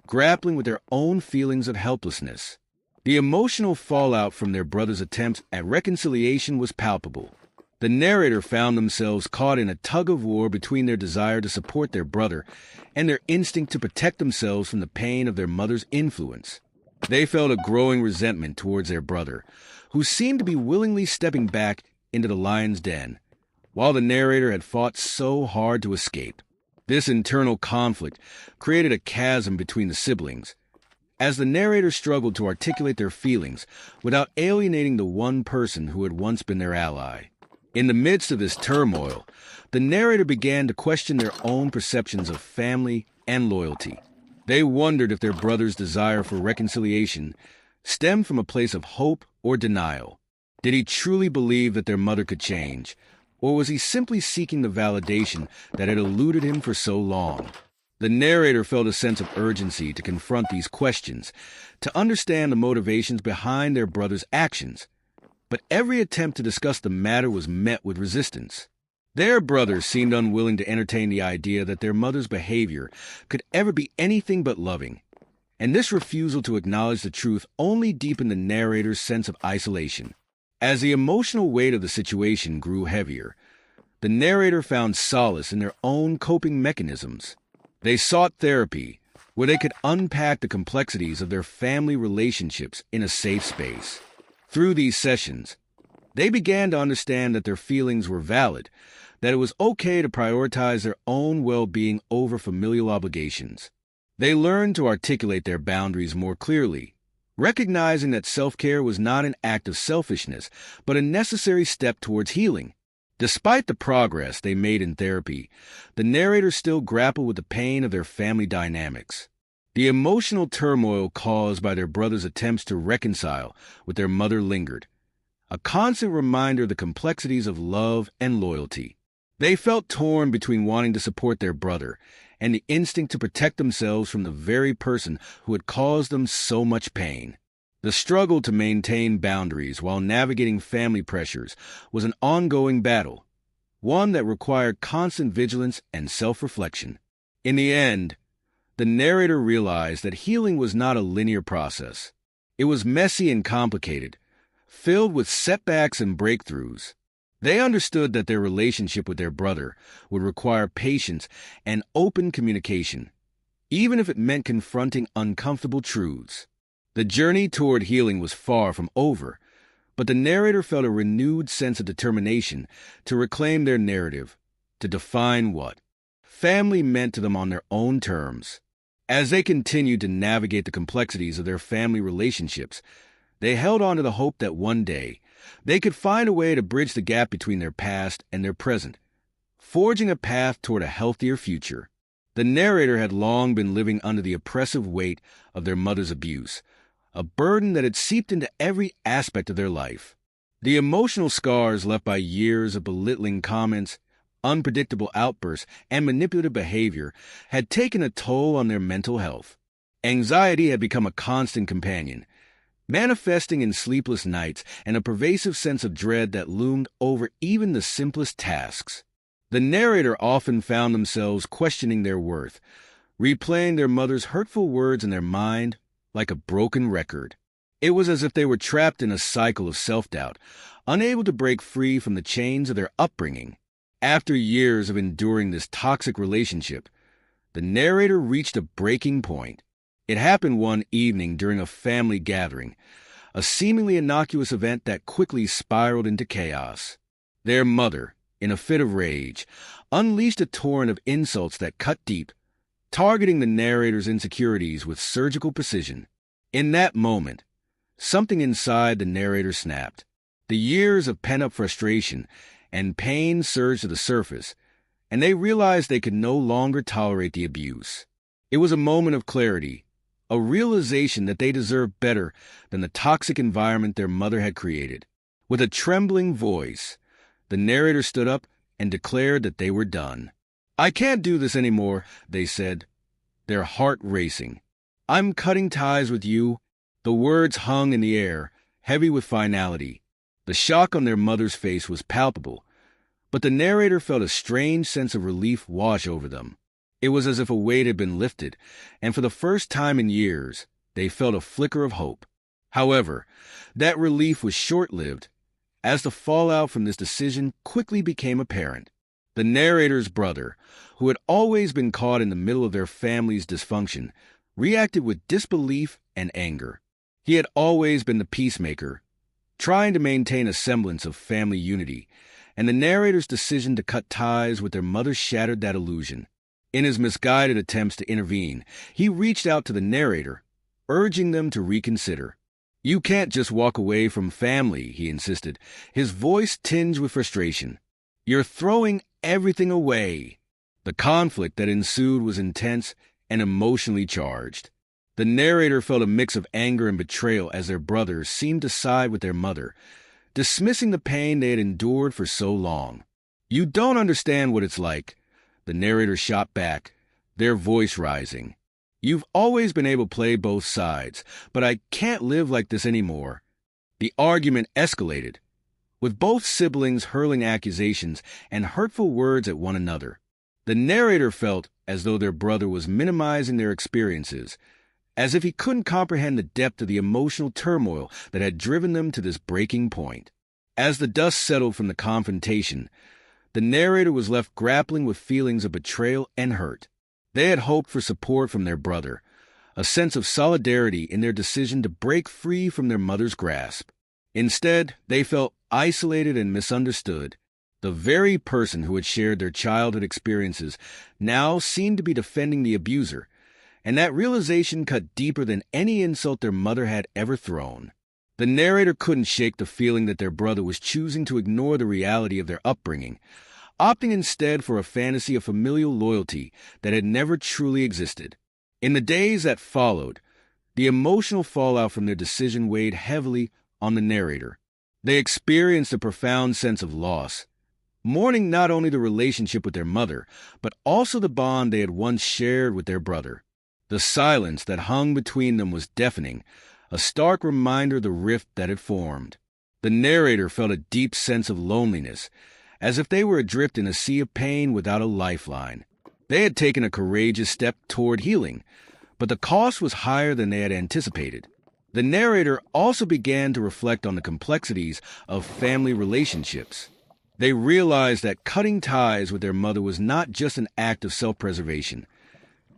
[SPEAKER 1] grappling with their own feelings of helplessness. The emotional fallout from their brother's attempts at reconciliation was palpable. The narrator found themselves caught in a tug-of-war between their desire to support their brother and their instinct to protect themselves from the pain of their mother's influence. They felt a growing resentment towards their brother, who seemed to be willingly stepping back into the lion's den, while the narrator had fought so hard to escape. This internal conflict created a chasm between the siblings, as the narrator struggled to articulate their feelings without alienating the one person who had once been their ally. In the midst of this turmoil, the narrator began to question their own perceptions of family and loyalty. They wondered if their brother's desire for reconciliation stemmed from a place of hope or denial. Did he truly believe that their mother could change, or was he simply seeking the validation that had eluded him for so long? The narrator felt a sense of urgency to confront these questions, to understand the motivations behind their brother's actions. But every attempt to discuss the matter was met with resistance. Their brother seemed unwilling to entertain the idea that their mother's behavior could ever be anything but loving, and this refusal to acknowledge the truth only deepened the narrator's sense of isolation. As the emotional weight of the situation grew heavier, the narrator found solace in their own coping mechanisms. They sought therapy, where they could unpack the complexities of their family relationships in a safe space. Through these sessions, they began to understand that their feelings were valid, that it was okay to prioritize their own well-being over familial obligations. They learned to articulate their boundaries more clearly, recognizing that self-care was not an act of selfishness, but a necessary step towards healing. Despite the progress they made in therapy, the narrators still grappled with the pain of their family dynamics. The emotional turmoil caused by their brother's attempts to reconcile with their mother lingered, a constant reminder of the complexities of love and loyalty. They felt torn between wanting to support their brother and the instinct to protect themselves from the very person who had caused them so much pain. The struggle to maintain boundaries while navigating family pressures was an ongoing battle, one that required constant vigilance and self-reflection. In the end, the narrator realized that healing was not a linear process. It was messy and complicated, filled with setbacks and breakthroughs. They understood that their relationship with their brother would require patience and open communication, even if it meant confronting uncomfortable truths. The journey toward healing was far from over, but the narrator felt a renewed sense of determination to reclaim their narrative, to define what family meant to them on their own terms. As they continued to navigate the complexities of their family relationships, they held on to the hope that one day they could find a way to bridge the gap between their past and their present, forging a path toward a healthier future. The narrator had long been living under the oppressive weight of their mother's abuse, a burden that had seeped into every aspect of their life. The emotional scars left by years of belittling comments, unpredictable outbursts, and manipulative behavior had taken a toll on their mental health. Anxiety had become a constant companion, manifesting in sleepless nights and a pervasive sense of dread that loomed over even the simplest tasks. The narrator often found themselves questioning their worth, replaying their mother's hurtful words in their mind like a broken record. It was as if they were trapped in a cycle of self-doubt, unable to break free from the chains of their upbringing. After years of enduring this toxic relationship, the narrator reached a breaking point. It happened one evening during a family gathering, a seemingly innocuous event that quickly spiraled into chaos. Their mother, in a fit of rage, unleashed a torrent of insults that cut deep, targeting the narrator's insecurities with surgical precision. In that moment, something inside the narrator snapped. The years of pent-up frustration and pain surged to the surface, and they realized they could no longer tolerate the abuse. It was a moment of clarity, a realization that they deserved better than the toxic environment their mother had created. With a trembling voice, the narrator stood up and declared that they were done. "I can't do this anymore," they said, their heart racing. "I'm cutting ties with you." The words hung in the air, heavy with finality. The shock on their mother's face was palpable, but the narrator felt a strange sense of relief wash over them. It was as if a weight had been lifted, and for the first time in years, they felt a flicker of hope. However, that relief was short-lived, as the fallout from this decision quickly became apparent. The narrator's brother, who had always been caught in the middle of their family's dysfunction, reacted with disbelief and anger. He had always been the peacemaker, trying to maintain a semblance of family unity, and the narrator's decision to cut ties with their mother shattered that illusion. In his misguided attempts to intervene, he reached out to the narrator, urging them to reconsider. "You can't just walk away from family," he insisted, his voice tinged with frustration. "You're throwing everything away." The conflict that ensued was intense and emotionally charged. The narrator felt a mix of anger and betrayal as their brother seemed to side with their mother, dismissing the pain they had endured for so long. "You don't understand what it's like," the narrator shot back, their voice rising. "You've always been able to play both sides, but I can't live like this anymore." The argument escalated, with both siblings hurling accusations and hurtful words at one another. The narrator felt as though their brother was minimizing their experiences, as if he couldn't comprehend the depth of the emotional turmoil that had driven them to this breaking point. As the dust settled from the confrontation, the narrator was left grappling with feelings of betrayal and hurt. They had hoped for support from their brother, a sense of solidarity in their decision to break free from their mother's grasp. Instead, they felt isolated and misunderstood. The very person who had shared their childhood experiences now seemed to be defending the abuser, and that realization cut deeper than any insult their mother had ever thrown. The narrator couldn't shake the feeling that their brother was choosing to ignore the reality of their upbringing, opting instead for a fantasy of familial loyalty that had never truly existed. In the days that followed, the emotional fallout from their decision weighed heavily on the narrator. They experienced a profound sense of loss, mourning not only the relationship with their mother, but also the bond they had once shared with their brother. The silence that hung between them was deafening, a stark reminder of the rift that had formed. The narrator felt a deep sense of loneliness, as if they were adrift in a sea of pain without a lifeline. They had taken a courageous step toward healing, but the cost was higher than they had anticipated. The narrator also began to reflect on the complexities of family relationships. They realized that cutting ties with their mother was not just an act of self-preservation.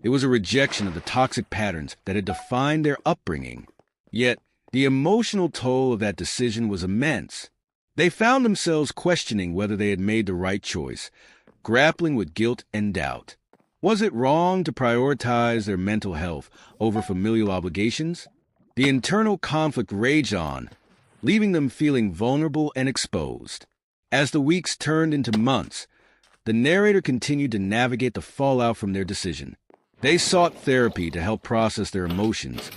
[SPEAKER 1] It was a rejection of the toxic patterns that had defined their upbringing. Yet, the emotional toll of that decision was immense. They found themselves questioning whether they had made the right choice, grappling with guilt and doubt. Was it wrong to prioritize their mental health over familial obligations? The internal conflict raged on, leaving them feeling vulnerable and exposed. As the weeks turned into months, the narrator continued to navigate the fallout from their decision. They sought therapy to help process their emotions,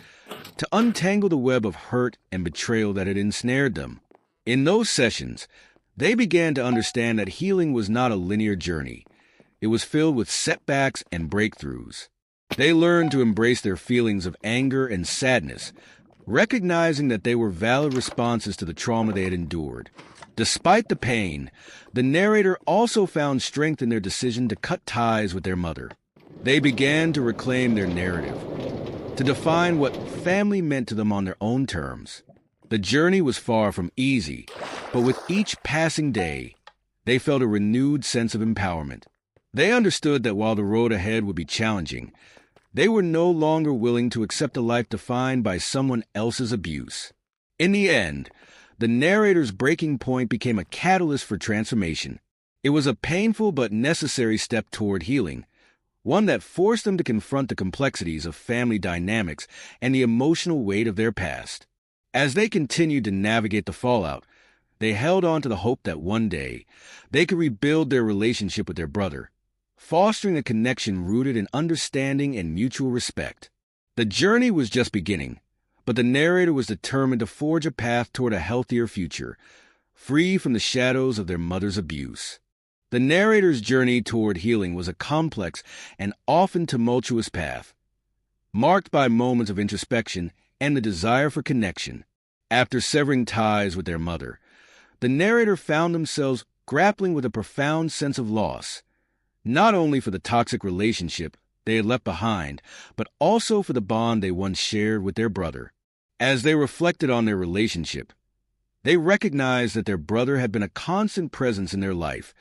[SPEAKER 1] to untangle the web of hurt and betrayal that had ensnared them. In those sessions, they began to understand that healing was not a linear journey. It was filled with setbacks and breakthroughs. They learned to embrace their feelings of anger and sadness, recognizing that they were valid responses to the trauma they had endured. Despite the pain, the narrator also found strength in their decision to cut ties with their mother. They began to reclaim their narrative, to define what family meant to them on their own terms. The journey was far from easy, but with each passing day, they felt a renewed sense of empowerment. They understood that while the road ahead would be challenging, they were no longer willing to accept a life defined by someone else's abuse. In the end, the narrator's breaking point became a catalyst for transformation. It was a painful but necessary step toward healing, one that forced them to confront the complexities of family dynamics and the emotional weight of their past. As they continued to navigate the fallout, they held on to the hope that one day they could rebuild their relationship with their brother, fostering a connection rooted in understanding and mutual respect. The journey was just beginning, but the narrator was determined to forge a path toward a healthier future, free from the shadows of their mother's abuse. The narrator's journey toward healing was a complex and often tumultuous path, marked by moments of introspection and the desire for connection. After severing ties with their mother, the narrator found themselves grappling with a profound sense of loss, not only for the toxic relationship they had left behind, but also for the bond they once shared with their brother. As they reflected on their relationship, they recognized that their brother had been a constant presence in their life,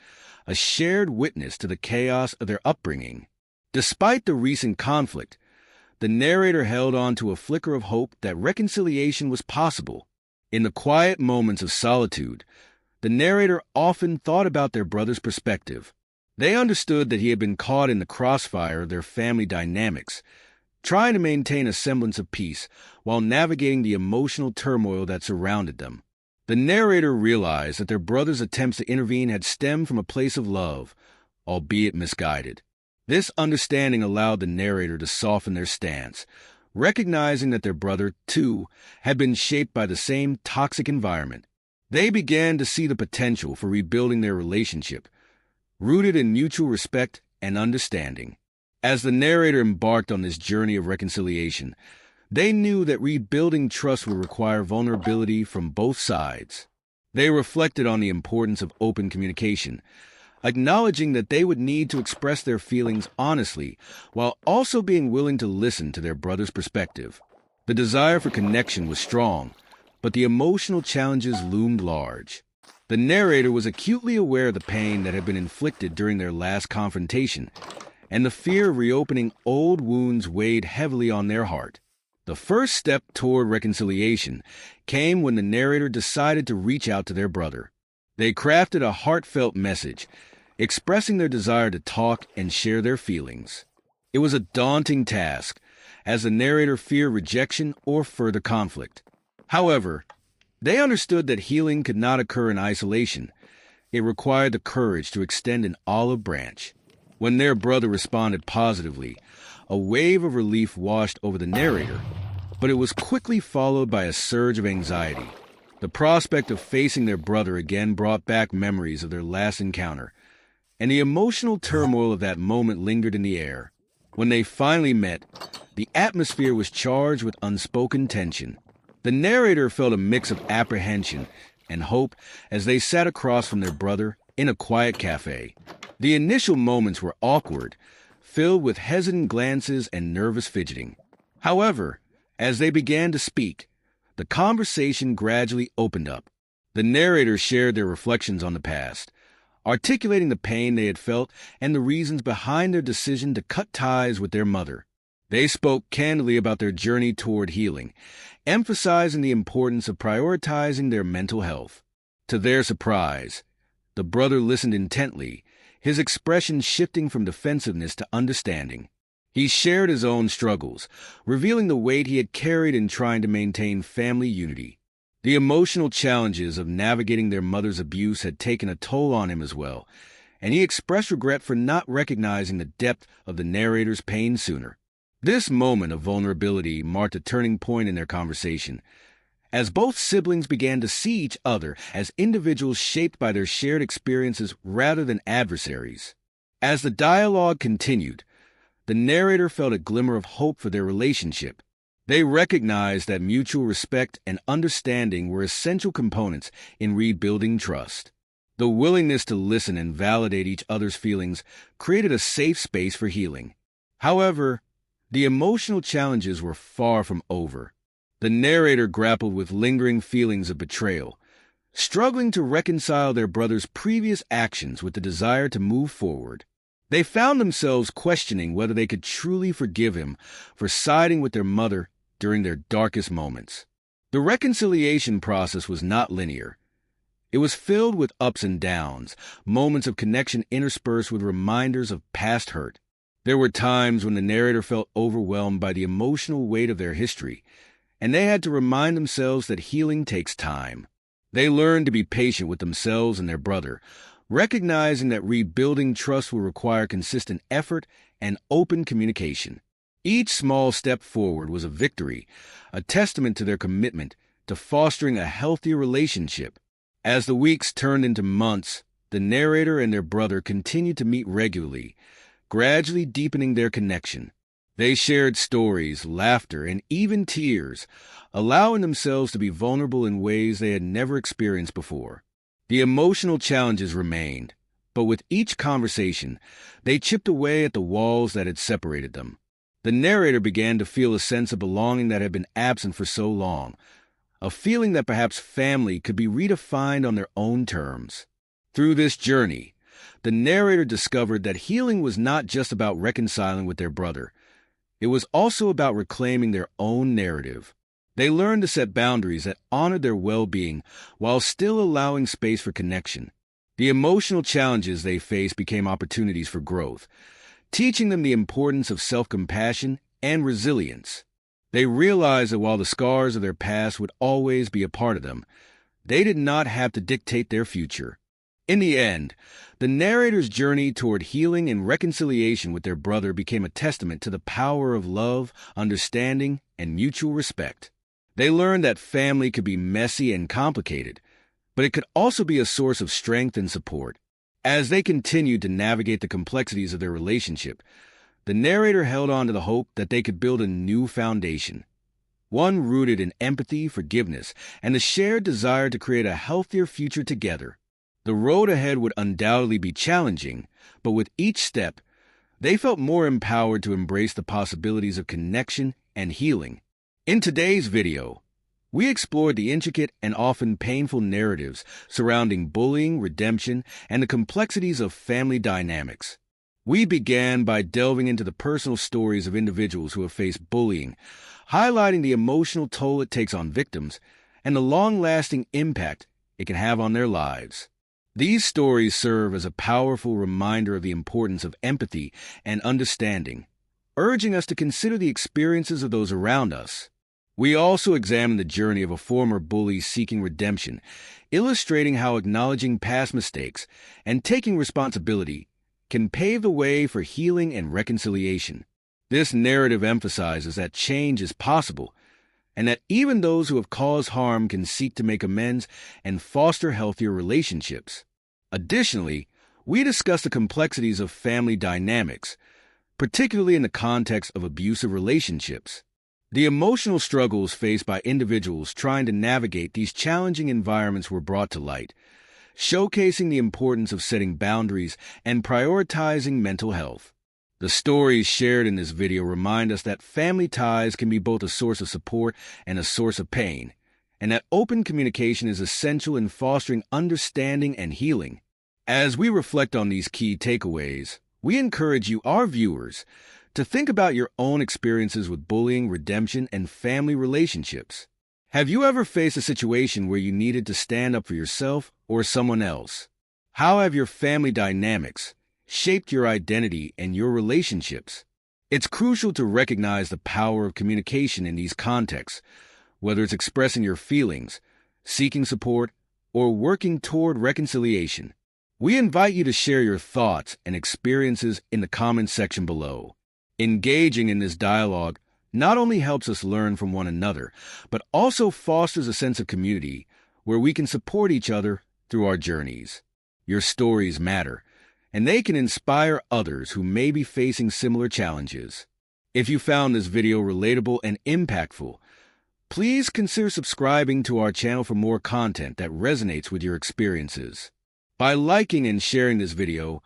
[SPEAKER 1] a shared witness to the chaos of their upbringing. Despite the recent conflict, the narrator held on to a flicker of hope that reconciliation was possible. In the quiet moments of solitude, the narrator often thought about their brother's perspective. They understood that he had been caught in the crossfire of their family dynamics, trying to maintain a semblance of peace while navigating the emotional turmoil that surrounded them. The narrator realized that their brother's attempts to intervene had stemmed from a place of love, albeit misguided. This understanding allowed the narrator to soften their stance, recognizing that their brother, too, had been shaped by the same toxic environment. They began to see the potential for rebuilding their relationship, rooted in mutual respect and understanding. As the narrator embarked on this journey of reconciliation, they knew that rebuilding trust would require vulnerability from both sides. They reflected on the importance of open communication, acknowledging that they would need to express their feelings honestly while also being willing to listen to their brother's perspective. The desire for connection was strong, but the emotional challenges loomed large. The narrator was acutely aware of the pain that had been inflicted during their last confrontation, and the fear of reopening old wounds weighed heavily on their heart. The first step toward reconciliation came when the narrator decided to reach out to their brother. They crafted a heartfelt message, expressing their desire to talk and share their feelings. It was a daunting task, as the narrator feared rejection or further conflict. However, they understood that healing could not occur in isolation. It required the courage to extend an olive branch. When their brother responded positively, a wave of relief washed over the narrator, but it was quickly followed by a surge of anxiety. The prospect of facing their brother again brought back memories of their last encounter, and the emotional turmoil of that moment lingered in the air. When they finally met, the atmosphere was charged with unspoken tension. The narrator felt a mix of apprehension and hope as they sat across from their brother in a quiet cafe. The initial moments were awkward, filled with hesitant glances and nervous fidgeting. However, as they began to speak, the conversation gradually opened up. The narrators shared their reflections on the past, articulating the pain they had felt and the reasons behind their decision to cut ties with their mother. They spoke candidly about their journey toward healing, emphasizing the importance of prioritizing their mental health. To their surprise, the brother listened intently, his expression shifting from defensiveness to understanding. He shared his own struggles, revealing the weight he had carried in trying to maintain family unity. The emotional challenges of navigating their mother's abuse had taken a toll on him as well, and he expressed regret for not recognizing the depth of the narrator's pain sooner. This moment of vulnerability marked a turning point in their conversation, as both siblings began to see each other as individuals shaped by their shared experiences rather than adversaries. As the dialogue continued, the narrator felt a glimmer of hope for their relationship. They recognized that mutual respect and understanding were essential components in rebuilding trust. The willingness to listen and validate each other's feelings created a safe space for healing. However, the emotional challenges were far from over. The narrator grappled with lingering feelings of betrayal, struggling to reconcile their brother's previous actions with the desire to move forward. They found themselves questioning whether they could truly forgive him for siding with their mother during their darkest moments. The reconciliation process was not linear. It was filled with ups and downs, moments of connection interspersed with reminders of past hurt. There were times when the narrator felt overwhelmed by the emotional weight of their history, and they had to remind themselves that healing takes time. They learned to be patient with themselves and their brother, recognizing that rebuilding trust will require consistent effort and open communication. Each small step forward was a victory, a testament to their commitment to fostering a healthy relationship. As the weeks turned into months, the narrator and their brother continued to meet regularly, gradually deepening their connection. They shared stories, laughter, and even tears, allowing themselves to be vulnerable in ways they had never experienced before. The emotional challenges remained, but with each conversation, they chipped away at the walls that had separated them. The narrator began to feel a sense of belonging that had been absent for so long, a feeling that perhaps family could be redefined on their own terms. Through this journey, the narrator discovered that healing was not just about reconciling with their brother. It was also about reclaiming their own narrative. They learned to set boundaries that honored their well-being while still allowing space for connection. The emotional challenges they faced became opportunities for growth, teaching them the importance of self-compassion and resilience. They realized that while the scars of their past would always be a part of them, they did not have to dictate their future. In the end, the narrator's journey toward healing and reconciliation with their brother became a testament to the power of love, understanding, and mutual respect. They learned that family could be messy and complicated, but it could also be a source of strength and support. As they continued to navigate the complexities of their relationship, The narrator held on to the hope that they could build a new foundation, one rooted in empathy, forgiveness, and the shared desire to create a healthier future together. The road ahead would undoubtedly be challenging, but with each step, they felt more empowered to embrace the possibilities of connection and healing. In today's video, we explored the intricate and often painful narratives surrounding bullying, redemption, and the complexities of family dynamics. We began by delving into the personal stories of individuals who have faced bullying, highlighting the emotional toll it takes on victims and the long-lasting impact it can have on their lives. These stories serve as a powerful reminder of the importance of empathy and understanding, urging us to consider the experiences of those around us. We also examined the journey of a former bully seeking redemption, illustrating how acknowledging past mistakes and taking responsibility can pave the way for healing and reconciliation. This narrative emphasizes that change is possible and that even those who have caused harm can seek to make amends and foster healthier relationships. Additionally, we discussed the complexities of family dynamics, particularly in the context of abusive relationships. The emotional struggles faced by individuals trying to navigate these challenging environments were brought to light, showcasing the importance of setting boundaries and prioritizing mental health. The stories shared in this video remind us that family ties can be both a source of support and a source of pain, and that open communication is essential in fostering understanding and healing. As we reflect on these key takeaways, we encourage you, our viewers, to think about your own experiences with bullying, redemption, and family relationships. Have you ever faced a situation where you needed to stand up for yourself or someone else? How have your family dynamics shaped your identity and your relationships? It's crucial to recognize the power of communication in these contexts, whether it's expressing your feelings, seeking support, or working toward reconciliation. We invite you to share your thoughts and experiences in the comments section below. Engaging in this dialogue not only helps us learn from one another, but also fosters a sense of community where we can support each other through our journeys. Your stories matter, and they can inspire others who may be facing similar challenges. If you found this video relatable and impactful, please consider subscribing to our channel for more content that resonates with your experiences. By liking and sharing this video,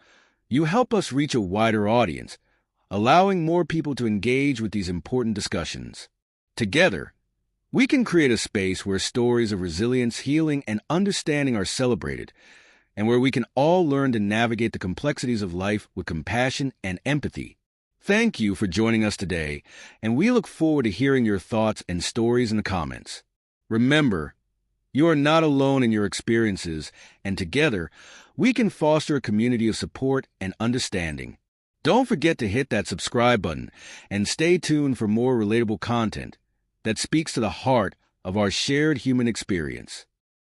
[SPEAKER 1] you help us reach a wider audience, allowing more people to engage with these important discussions. Together, we can create a space where stories of resilience, healing, and understanding are celebrated, and where we can all learn to navigate the complexities of life with compassion and empathy. Thank you for joining us today, and we look forward to hearing your thoughts and stories in the comments. Remember, you are not alone in your experiences, and together, we can foster a community of support and understanding. Don't forget to hit that subscribe button and stay tuned for more relatable content that speaks to the heart of our shared human experience.